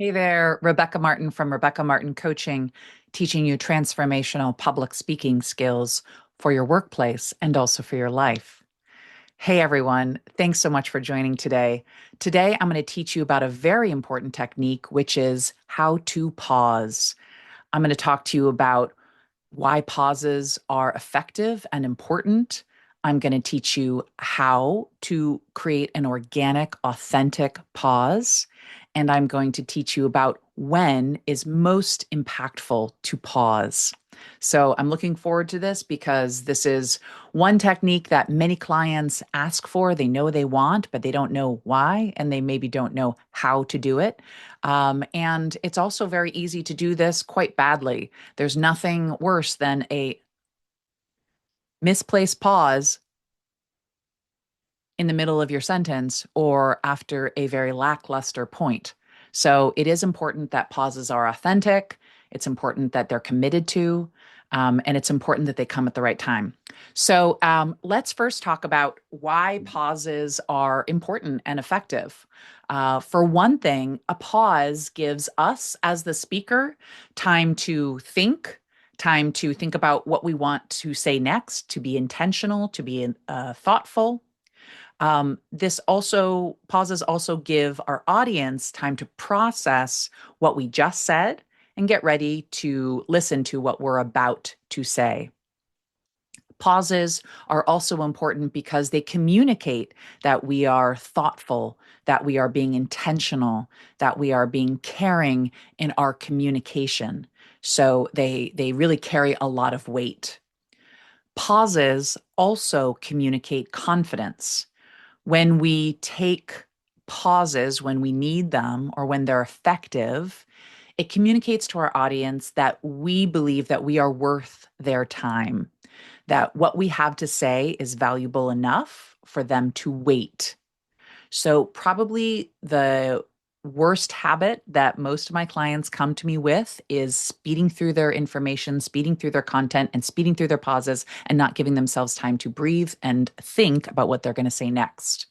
Hey there, Rebecca Martin from Rebecca Martin Coaching, teaching you transformational public speaking skills for your workplace and also for your life. Hey everyone, thanks so much for joining today. Today, I'm going to teach you about a very important technique, which is how to pause. I'm going to talk to you about why pauses are effective and important. I'm going to teach you how to create an organic, authentic pause. And I'm going to teach you about when is most impactful to pause. So I'm looking forward to this because this is one technique that many clients ask for. They know they want, but they don't know why, and they maybe don't know how to do it. And it's also very easy to do this quite badly. There's nothing worse than a misplaced pause in the middle of your sentence or after a very lackluster point. So it is important that pauses are authentic. It's important that they're committed to, and it's important that they come at the right time. So let's first talk about why pauses are important and effective. For one thing, a pause gives us, as the speaker, time to think, time to think about what we want to say next, to be intentional, to be thoughtful. This also pauses also give our audience time to process what we just said and get ready to listen to what we're about to say. Pauses are also important because they communicate that we are thoughtful, that we are being intentional, that we are being caring in our communication. So they really carry a lot of weight. Pauses also communicate confidence. When we take pauses when we need them or when they're effective, it communicates to our audience that we believe that we are worth their time, that what we have to say is valuable enough for them to wait. So, probably the worst habit that most of my clients come to me with is speeding through their information, speeding through their content, and speeding through their pauses and not giving themselves time to breathe and think about what they're going to say next.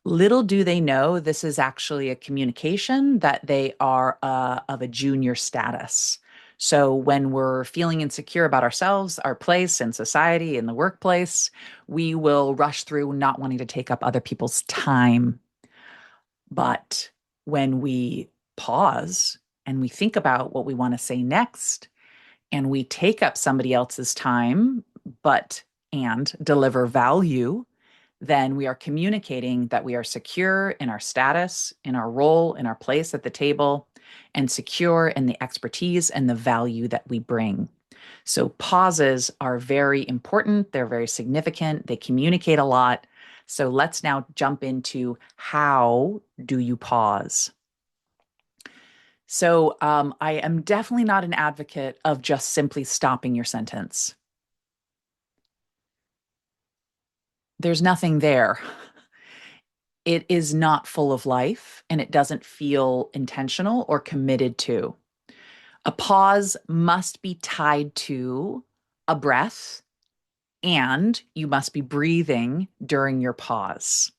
Little do they know this is actually a communication that they are of a junior status. So when we're feeling insecure about ourselves, our place in society, in the workplace, we will rush through not wanting to take up other people's time. But when we pause and we think about what we want to say next, and we take up somebody else's time, but and deliver value, then we are communicating that we are secure in our status, in our role, in our place at the table, and secure in the expertise and the value that we bring. So pauses are very important. They're very significant. They communicate a lot. So let's now jump into how do you pause? So I am definitely not an advocate of just simply stopping your sentence. There's nothing there. It is not full of life and it doesn't feel intentional or committed to. A pause must be tied to a breath and you must be breathing during your pause.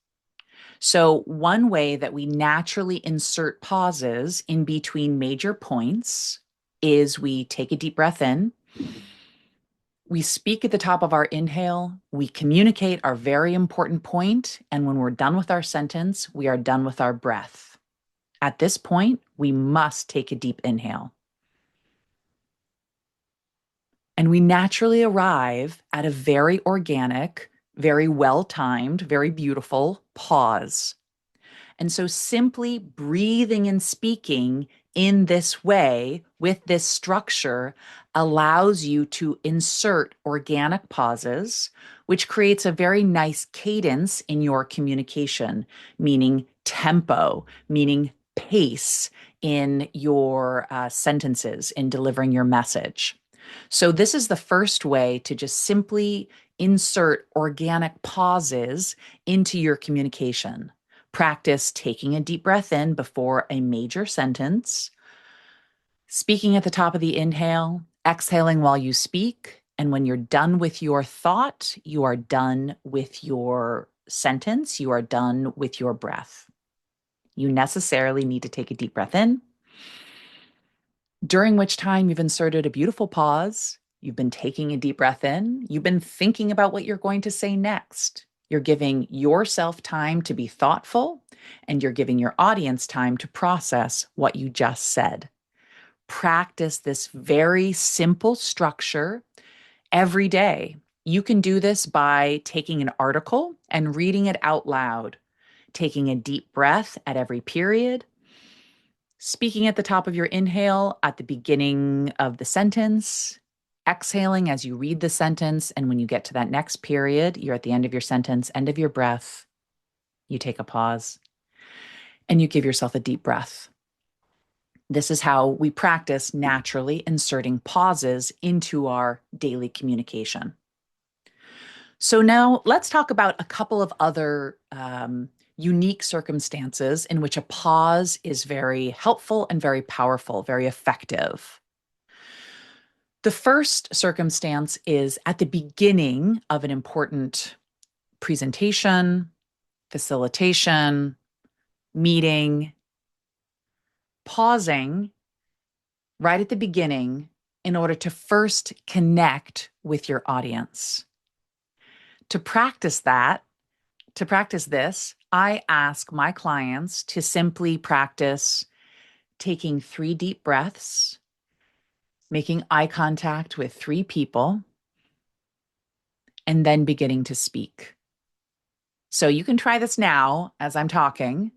So, one way that we naturally insert pauses in between major points is we take a deep breath in. We speak at the top of our inhale. We communicate our very important point. And when we're done with our sentence, we are done with our breath. At this point, we must take a deep inhale. And we naturally arrive at a very organic, very well timed, very beautiful pause. And so simply breathing and speaking in this way with this structure allows you to insert organic pauses, which creates a very nice cadence in your communication, meaning tempo, meaning pace in your sentences in delivering your message. So, this is the first way to just simply insert organic pauses into your communication. Practice taking a deep breath in before a major sentence, speaking at the top of the inhale, exhaling while you speak. And when you're done with your thought, you are done with your sentence, you are done with your breath. you necessarily need to take a deep breath in, during which time you've inserted a beautiful pause. You've been taking a deep breath in. You've been thinking about what you're going to say next. You're giving yourself time to be thoughtful, and you're giving your audience time to process what you just said. Practice this very simple structure every day. You can do this by taking an article and reading it out loud, taking a deep breath at every period, speaking at the top of your inhale at the beginning of the sentence, exhaling as you read the sentence. And when you get to that next period, you're at the end of your sentence, end of your breath, you take a pause and you give yourself a deep breath. This is how we practice naturally inserting pauses into our daily communication. So now let's talk about a couple of other unique circumstances in which a pause is very helpful and very powerful, very effective. The first circumstance is at the beginning of an important presentation, facilitation, meeting, pausing right at the beginning in order to first connect with your audience. To practice this, I ask my clients to simply practice taking 3 deep breaths, making eye contact with 3 people, and then beginning to speak. So you can try this now as I'm talking.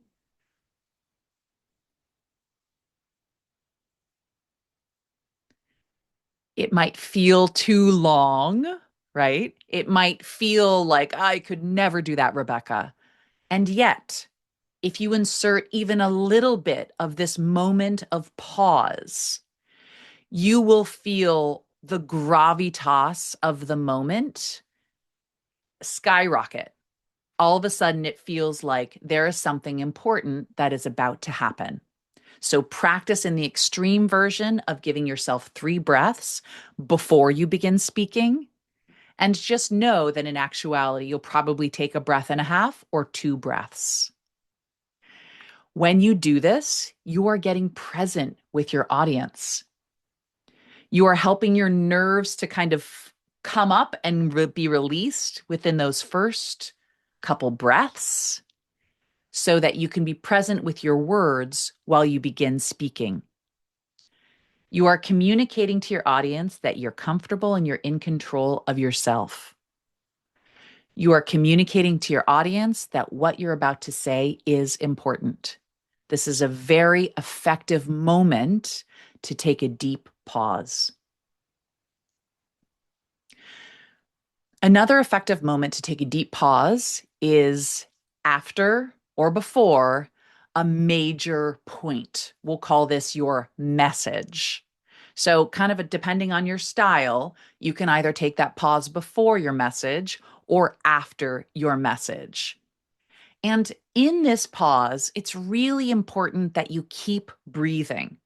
It might feel too long, right? It might feel like I could never do that, Rebecca. And yet, if you insert even a little bit of this moment of pause, you will feel the gravitas of the moment skyrocket. All of a sudden, it feels like there is something important that is about to happen. So practice in the extreme version of giving yourself 3 breaths before you begin speaking. And just know that in actuality, you'll probably take a breath and a half or 2 breaths. When you do this, you are getting present with your audience. You are helping your nerves to kind of come up and be released within those first couple breaths so that you can be present with your words while you begin speaking. You are communicating to your audience that you're comfortable and you're in control of yourself. You are communicating to your audience that what you're about to say is important. This is a very effective moment to take a deep pause. Another effective moment to take a deep pause is after or before a major point. We'll call this your message. So, kind of depending on your style, you can either take that pause before your message or after your message. And in this pause, it's really important that you keep breathing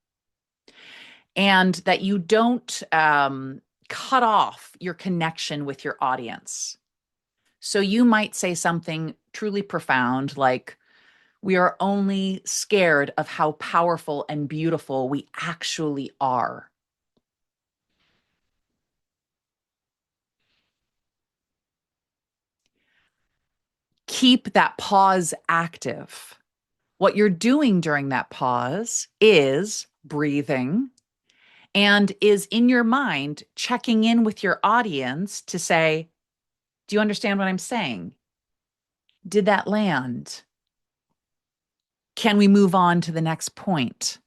and that you don't cut off your connection with your audience. So you might say something truly profound like, we are only scared of how powerful and beautiful we actually are. Keep that pause active. What you're doing during that pause is breathing and is in your mind checking in with your audience to say, do you understand what I'm saying? Did that land? Can we move on to the next point?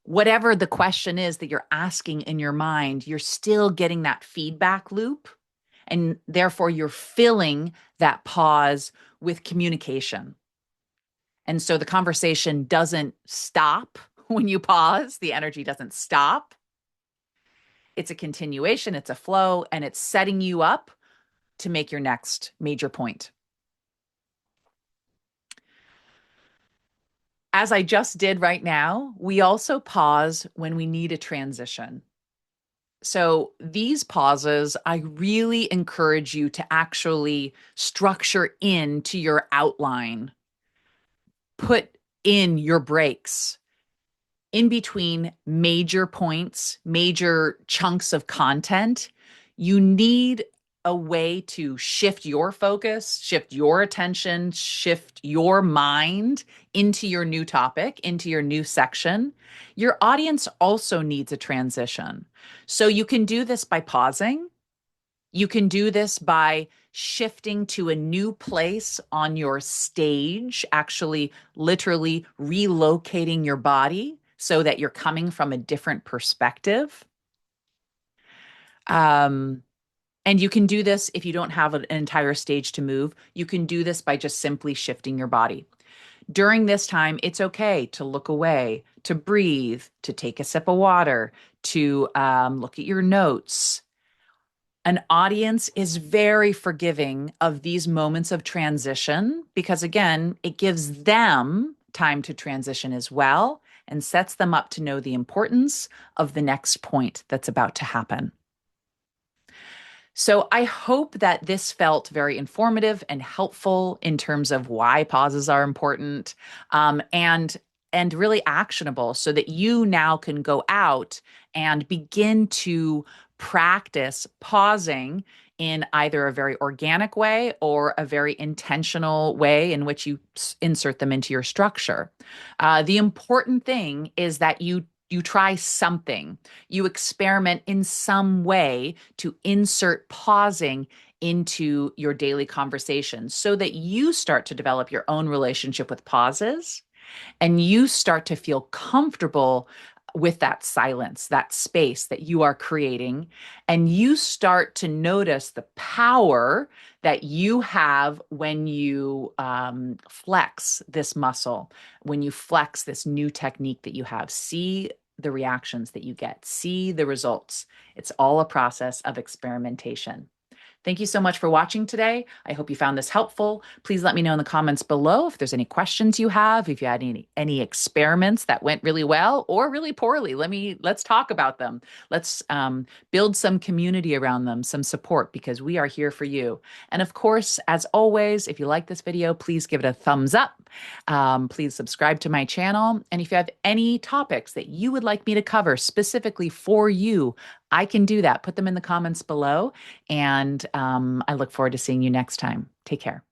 Whatever the question is that you're asking in your mind, you're still getting that feedback loop. And therefore, you're filling that pause with communication. And so the conversation doesn't stop when you pause, the energy doesn't stop. It's a continuation, it's a flow, and it's setting you up to make your next major point. As I just did right now, we also pause when we need a transition. So these pauses, I really encourage you to actually structure into your outline. Put in your breaks, in between major points, major chunks of content. You need a way to shift your focus, shift your attention, shift your mind into your new topic, into your new section. Your audience also needs a transition. So you can do this by pausing. You can do this by shifting to a new place on your stage, actually, literally relocating your body so that you're coming from a different perspective. Um, and you can do this if you don't have an entire stage to move. You can do this by just simply shifting your body. During this time, it's okay to look away, to breathe, to take a sip of water, to look at your notes. An audience is very forgiving of these moments of transition because, again, it gives them time to transition as well and sets them up to know the importance of the next point that's about to happen. So I hope that this felt very informative and helpful in terms of why pauses are important, and really actionable so that you now can go out and begin to practice pausing in either a very organic way or a very intentional way in which you insert them into your structure. The important thing is that you try something, you experiment in some way to insert pausing into your daily conversation so that you start to develop your own relationship with pauses and you start to feel comfortable with that silence, that space that you are creating. And you start to notice the power that you have when you flex this muscle, when you flex this new technique that you have. See the reactions that you get, see the results. It's all a process of experimentation. Thank you so much for watching today. I hope you found this helpful. Please let me know in the comments below if there's any questions you have, if you had any experiments that went really well or really poorly. Let's talk about them. Let's build some community around them, some support, because we are here for you. And of course, as always, if you like this video, please give it a thumbs up. Please subscribe to my channel. And if you have any topics that you would like me to cover specifically for you, I can do that. Put them in the comments below. And I look forward to seeing you next time. Take care.